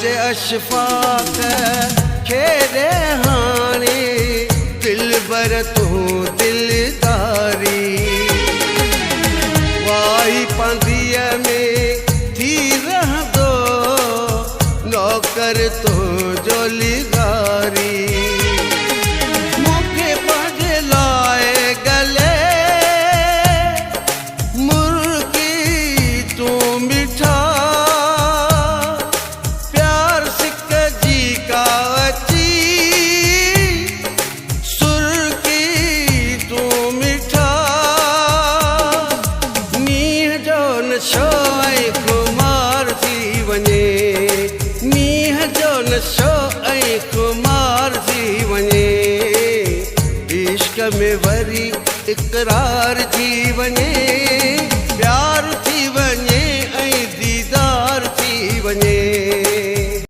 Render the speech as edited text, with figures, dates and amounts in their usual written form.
जे अशफाक खेरे हानी दिल बर तू दिलदारी वाई पंदिया में थी रह दो नौकर तो जोली